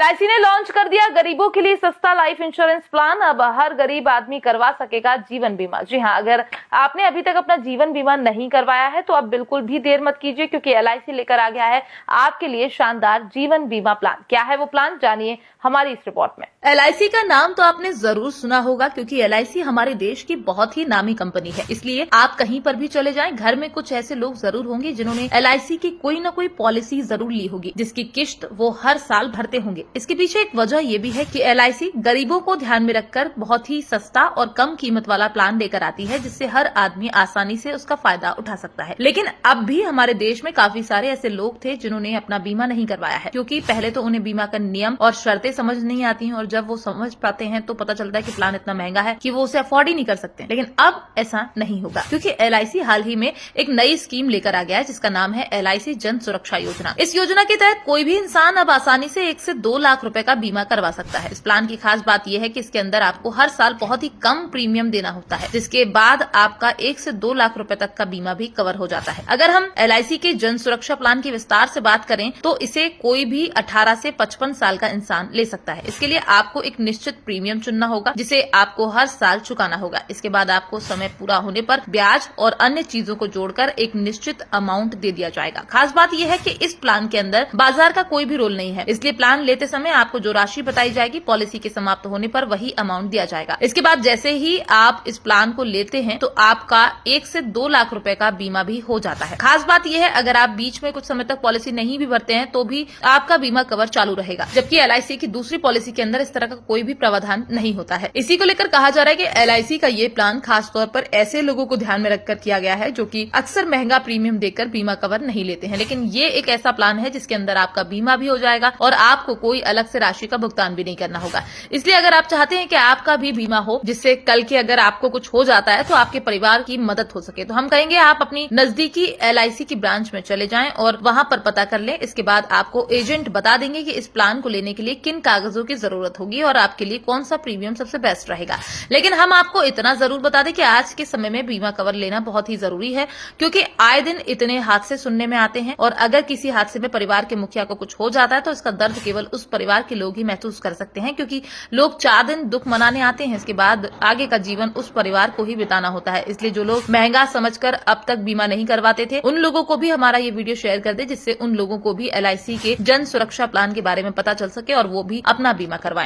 LIC ने launch कर दिया गरीबों के लिए सस्ता लाइफ इंश्योरेंस प्लान। अब हर गरीब आदमी करवा सकेगा जीवन बीमा। जी हां, अगर आपने अभी तक अपना जीवन बीमा नहीं करवाया है तो अब बिल्कुल भी देर मत कीजिए, क्योंकि एलआईसी लेकर आ गया है आपके लिए शानदार जीवन बीमा प्लान। क्या है वो प्लान, जानिए हमारी इस रिपोर्ट में। एलआईसी का नाम तो आपने जरूर सुना होगा, क्योंकि एलआईसी हमारे देश की बहुत ही नामी कंपनी है। इसलिए आप कहीं पर भी चले जाएं, घर में कुछ ऐसे लोग जरूर होंगे जिन्होंने एलआईसी की कोई न कोई पॉलिसी जरूर ली होगी, जिसकी किश्त वो हर साल भरते होंगे। इसके पीछे एक वजह ये भी है कि एलआईसी गरीबों को ध्यान में रखकर बहुत ही सस्ता और कम कीमत वाला प्लान लेकर आती है, जिससे हर आदमी आसानी से उसका फायदा उठा सकता है। लेकिन अब भी हमारे देश में काफी सारे ऐसे लोग थे जिन्होंने अपना बीमा नहीं करवाया है, क्योंकि पहले तो उन्हें बीमा का नियम और शर्तें समझ नहीं आती हैं, और जब वो समझ पाते हैं तो पता चलता है कि प्लान इतना महंगा है कि वो उसे अफोर्ड ही नहीं कर सकते। लेकिन अब ऐसा नहीं होगा, क्योंकि एलआईसी हाल ही में एक नई स्कीम लेकर आ गया है, जिसका नाम है एलआईसी जन सुरक्षा योजना। इस योजना के तहत कोई भी इंसान अब आसानी से 1 से 2 लाख रुपए का बीमा करवा सकता है। इस प्लान की खास बात यह है कि इसके अंदर आपको हर साल बहुत ही कम प्रीमियम देना होता है, जिसके बाद आपका 1 से 2 लाख रुपए तक का बीमा भी कवर हो जाता है। अगर हम एलआईसी के जन सुरक्षा प्लान की विस्तार से बात करें तो इसे कोई भी 18 से 55 साल का इंसान ले सकता है। इसके लिए आपको एक निश्चित प्रीमियम चुनना होगा, जिसे आपको हर साल चुकाना होगा। इसके बाद आपको समय पूरा होने पर ब्याज और अन्य चीजों को जोड़कर एक निश्चित अमाउंट दे दिया जाएगा। खास बात यह है कि इस प्लान के अंदर बाजार का कोई भी रोल नहीं है, इसलिए प्लान लेते समय आपको जो राशि बताई जाएगी, पॉलिसी के समाप्त होने पर वही अमाउंट दिया जाएगा। इसके बाद जैसे ही आप इस प्लान को लेते हैं तो आपका 1 से 2 लाख रुपए का बीमा भी हो जाता है। खास बात यह है, अगर आप बीच में कुछ समय तक पॉलिसी नहीं भी भरते हैं तो भी आपका बीमा कवर चालू रहेगा, जबकि एलआईसी की दूसरी पॉलिसी के अंदर इस तरह का कोई भी प्रावधान नहीं होता है। इसी को लेकर कहा जा रहा है कि एलआईसी का ये प्लान खास तौर पर ऐसे लोगों को ध्यान में रखकर किया गया है जो कि अक्सर महंगा प्रीमियम देकर बीमा कवर नहीं लेते हैं। लेकिन ये एक ऐसा प्लान है जिसके अंदर आपका बीमा भी हो जाएगा और आपको कोई अलग से राशि का भुगतान भी नहीं करना होगा। इसलिए अगर आप चाहते हैं कि आपका भी बीमा हो, जिससे कल के अगर आपको कुछ हो जाता है तो आपके परिवार की मदद हो सके, तो हम कहेंगे आप अपनी नजदीकी एलआईसी की ब्रांच में चले जाएं और वहां पर पता कर लें। इसके बाद आपको एजेंट बता देंगे कि इस प्लान को लेने के लिए किन कागजों की जरूरत होगी और आपके लिए कौन सा प्रीमियम सबसे बेस्ट रहेगा। लेकिन हम आपको इतना जरूर बता दें कि आज के समय में बीमा कवर लेना बहुत ही जरूरी है, क्योंकि आए दिन इतने हादसे सुनने में आते हैं, और अगर किसी हादसे में परिवार के मुखिया को कुछ हो जाता है तो इसका दर्द केवल उस परिवार के लोग ही महसूस कर सकते हैं, क्योंकि लोग 4 दिन दुख मनाने आते हैं, इसके बाद आगे का जीवन उस परिवार को ही बिताना होता है। इसलिए जो लोग महंगा समझकर अब तक बीमा नहीं करवाते थे, उन लोगों को भी हमारा ये वीडियो शेयर कर दे, जिससे उन लोगों को भी एलआईसी के जन सुरक्षा प्लान के बारे में पता चल सके और वो भी अपना बीमा करवाएं।